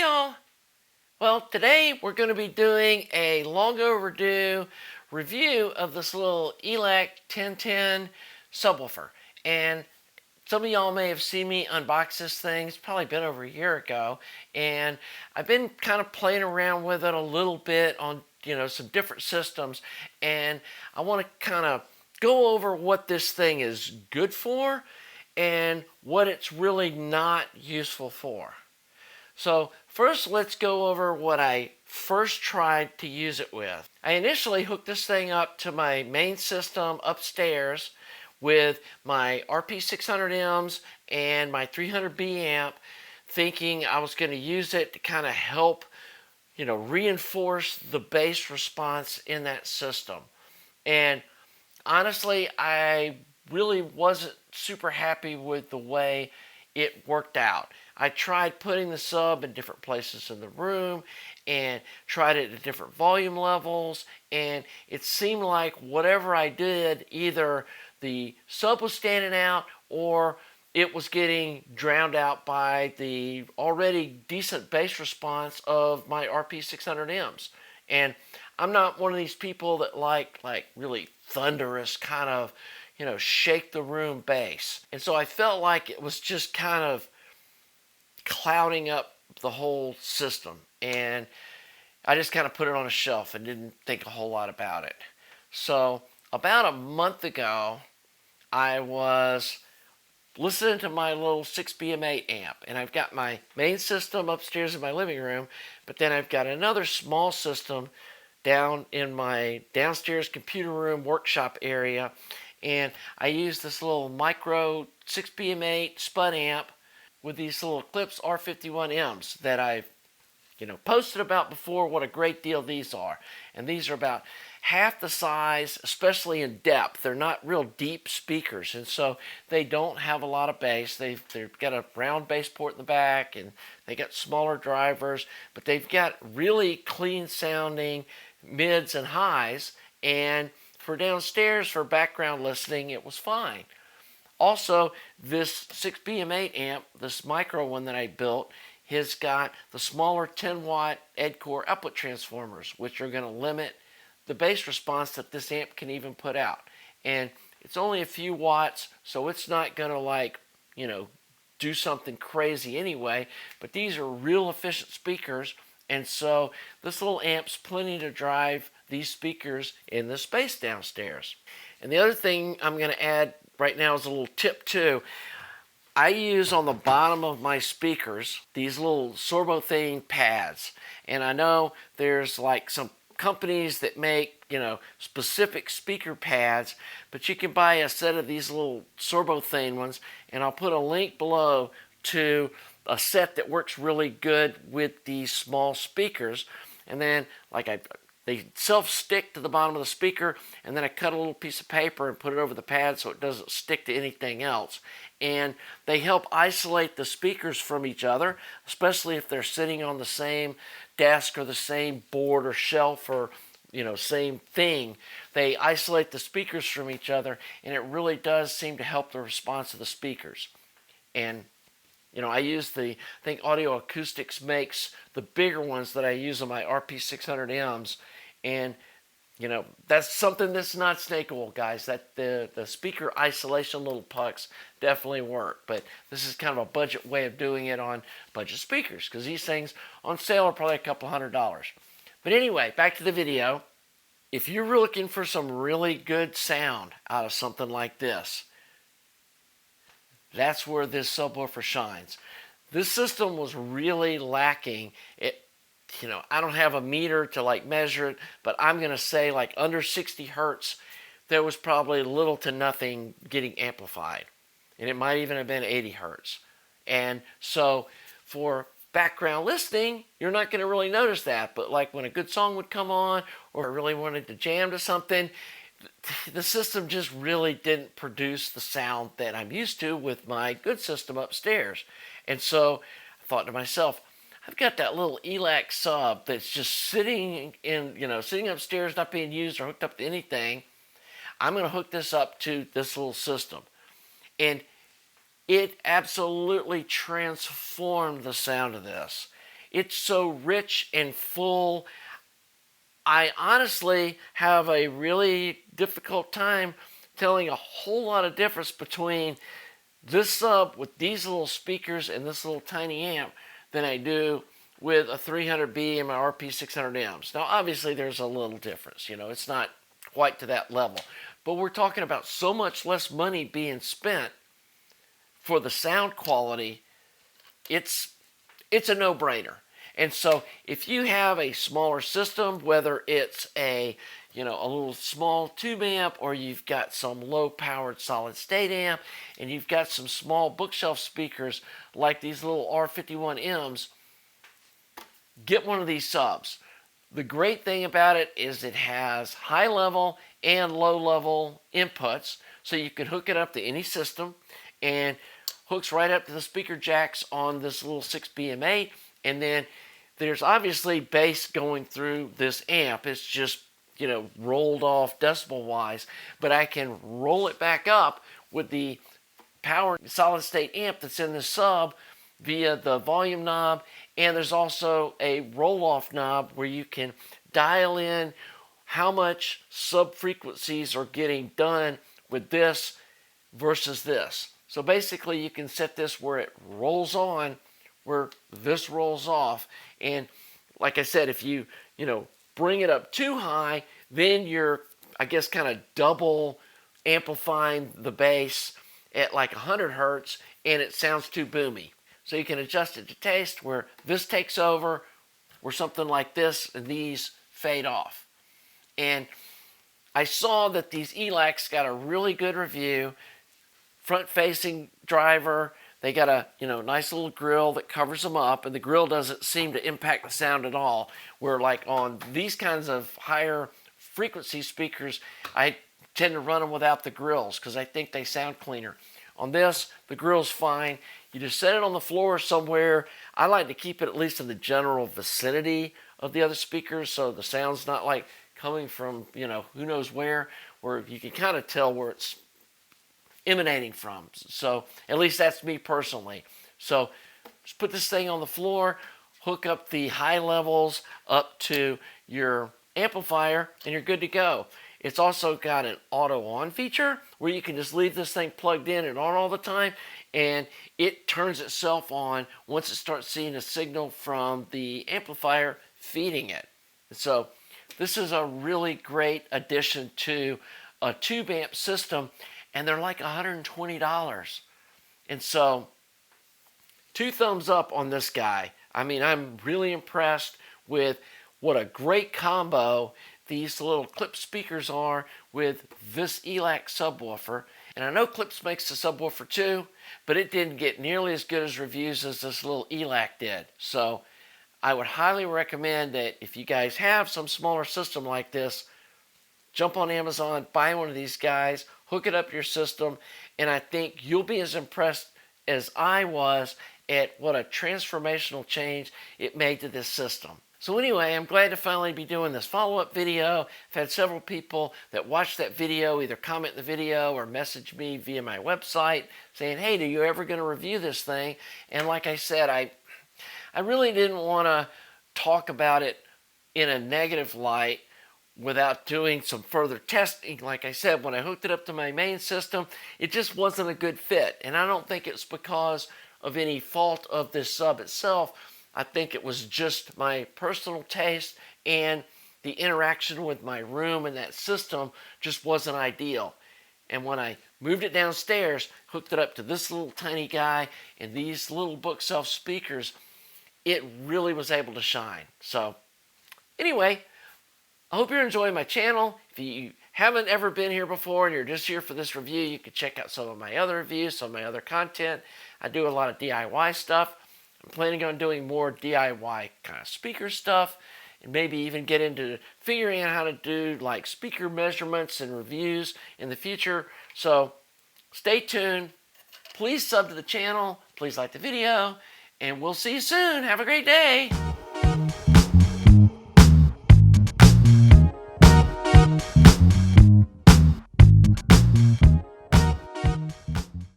y'all. Well, today we're going to be doing a long overdue review of this little ELAC 1010 subwoofer. And some of y'all may have seen me unbox this thing. It's probably been over a year ago. And I've been kind of playing around with it a little bit on, some different systems. And I want to kind of go over what this thing is good for and what it's really not useful for. So first, let's go over what I first tried to use it with. I initially hooked this thing up to my main system upstairs with my RP600Ms and my 300B amp, thinking I was going to use it to kind of help, reinforce the bass response in that system. And honestly, I really wasn't super happy with the way it worked out. I tried putting the sub in different places in the room and tried it at different volume levels, and it seemed like whatever I did, either the sub was standing out or it was getting drowned out by the already decent bass response of my RP600Ms. And I'm not one of these people that like really thunderous kind of, shake the room bass. And so I felt like it was just kind of clouding up the whole system. And I just kind of put it on a shelf and didn't think a whole lot about it. So about a month ago, I was listening to my little 6BM8 amp, and I've got my main system upstairs in my living room, but then I've got another small system down in my downstairs computer room workshop area, and I use this little micro 6BM8 spud amp with these little Eclipse R51Ms that I've posted about before what a great deal these are. And these are about half the size, especially in depth. They're not real deep speakers, and so they don't have a lot of bass. They've got a round bass port in the back, and they got smaller drivers, but they've got really clean sounding mids and highs, and for downstairs for background listening it was fine. Also, this 6BM8 amp, this micro one that I built, has got the smaller 10-watt EdCore output transformers, which are going to limit the bass response that this amp can even put out. And it's only a few watts, so it's not going to do something crazy anyway, but these are real efficient speakers, and so this little amp's plenty to drive these speakers in the space downstairs. And the other thing I'm going to add right now is a little tip too. I use on the bottom of my speakers these little sorbothane pads, and I know there's like some companies that make specific speaker pads, but you can buy a set of these little sorbothane ones, and I'll put a link below to a set that works really good with these small speakers. And then they self-stick to the bottom of the speaker, and then I cut a little piece of paper and put it over the pad so it doesn't stick to anything else. And they help isolate the speakers from each other, especially if they're sitting on the same desk or the same board or shelf or same thing. They isolate the speakers from each other, and it really does seem to help the response of the speakers. And I use I think Audio Acoustics makes the bigger ones that I use on my RP600Ms, and that's something that's not snake oil, guys. That the speaker isolation little pucks definitely work, but this is kind of a budget way of doing it on budget speakers, because these things on sale are probably a couple $100. But anyway, back to the video. If you're looking for some really good sound out of something like this, that's where this subwoofer shines. This system was really lacking. I don't have a meter to measure it, but I'm going to say under 60 hertz, there was probably little to nothing getting amplified. And it might even have been 80 hertz. And so for background listening, you're not going to really notice that. But when a good song would come on, or I really wanted to jam to something, the system just really didn't produce the sound that I'm used to with my good system upstairs. And so I thought to myself, I've got that little ELAC sub that's just sitting upstairs, not being used or hooked up to anything. I'm going to hook this up to this little system. And it absolutely transformed the sound of this. It's so rich and full. I honestly have a really difficult time telling a whole lot of difference between this sub with these little speakers and this little tiny amp than I do with a 300B and my RP600Ms. Now, obviously, there's a little difference. It's not quite to that level. But we're talking about so much less money being spent for the sound quality. It's a no-brainer. And so if you have a smaller system, whether it's a little small tube amp, or you've got some low-powered solid-state amp, and you've got some small bookshelf speakers like these little R51Ms, get one of these subs. The great thing about it is it has high-level and low-level inputs, so you can hook it up to any system, and hooks right up to the speaker jacks on this little 6BM8, and then there's obviously bass going through this amp. It's just, rolled off decibel-wise, but I can roll it back up with the power solid-state amp that's in the sub via the volume knob, and there's also a roll-off knob where you can dial in how much sub-frequencies are getting done with this versus this. So basically you can set this where it rolls on, where this rolls off. And like I said, if you bring it up too high, then you're, I guess, kind of double amplifying the bass at like 100 hertz, and it sounds too boomy. So you can adjust it to taste, where this takes over, where something like this and these fade off. And I saw that these ELACs got a really good review. Front-facing driver. They got a nice little grill that covers them up, and the grill doesn't seem to impact the sound at all. Where like on these kinds of higher frequency speakers, I tend to run them without the grills because I think they sound cleaner. On this, the grill's fine. You just set it on the floor somewhere. I like to keep it at least in the general vicinity of the other speakers, so the sound's not like coming from who knows where you can kind of tell where it's emanating from. So at least that's me personally. So just put this thing on the floor, hook up the high levels up to your amplifier, and you're good to go. It's also got an auto on feature where you can just leave this thing plugged in and on all the time, and it turns itself on once it starts seeing a signal from the amplifier feeding it. So this is a really great addition to a tube amp system, and they're like $120. And so 2 thumbs up on this guy. I mean, I'm really impressed with what a great combo these little Klipsch speakers are with this ELAC subwoofer. And I know Klipsch makes the subwoofer too, but it didn't get nearly as good as reviews as this little ELAC did. So I would highly recommend that if you guys have some smaller system like this, jump on Amazon, buy one of these guys, hook it up to your system, and I think you'll be as impressed as I was at what a transformational change it made to this system. So anyway, I'm glad to finally be doing this follow-up video. I've had several people that watched that video either comment in the video or message me via my website saying, hey, are you ever going to review this thing? And like I said, I really didn't want to talk about it in a negative light without doing some further testing. Like I said, when I hooked it up to my main system, it just wasn't a good fit. And I don't think it's because of any fault of this sub itself. I think it was just my personal taste, and the interaction with my room and that system just wasn't ideal. And when I moved it downstairs, hooked it up to this little tiny guy and these little bookshelf speakers, it really was able to shine. So anyway, I hope you're enjoying my channel. If you haven't ever been here before and you're just here for this review, you can check out some of my other reviews, some of my other content. I do a lot of DIY stuff. I'm planning on doing more DIY kind of speaker stuff, and maybe even get into figuring out how to do like speaker measurements and reviews in the future. So stay tuned. Please sub to the channel. Please like the video, and we'll see you soon. Have a great day.